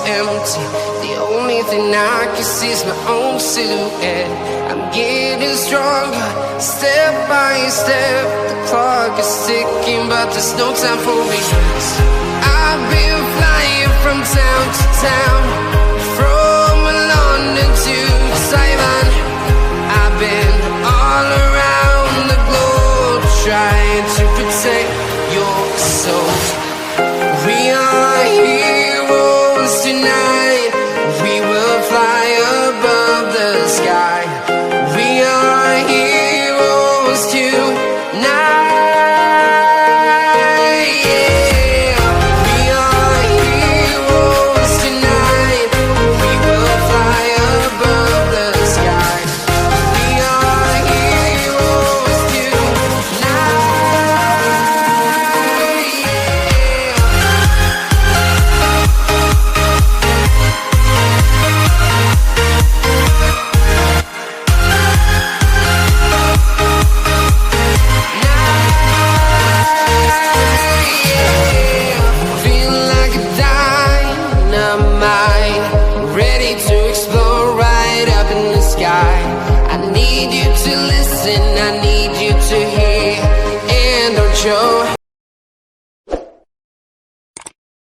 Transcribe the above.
empty. The only thing I can see is my own silhouette. I'm getting stronger, step by step. The clock is ticking, but there's no time for me. I've been flying from town to town, from London to Taiwan. I've been all around the globe, trying to protect your soul. We are heroes tonight. We will fly above the sky. We are heroes tonight. Yeah. We are heroes tonight. We will fly above the sky. We are heroes tonight. Feeling like a dynamite, ready to explode right up in the sky. I need you to listen, I need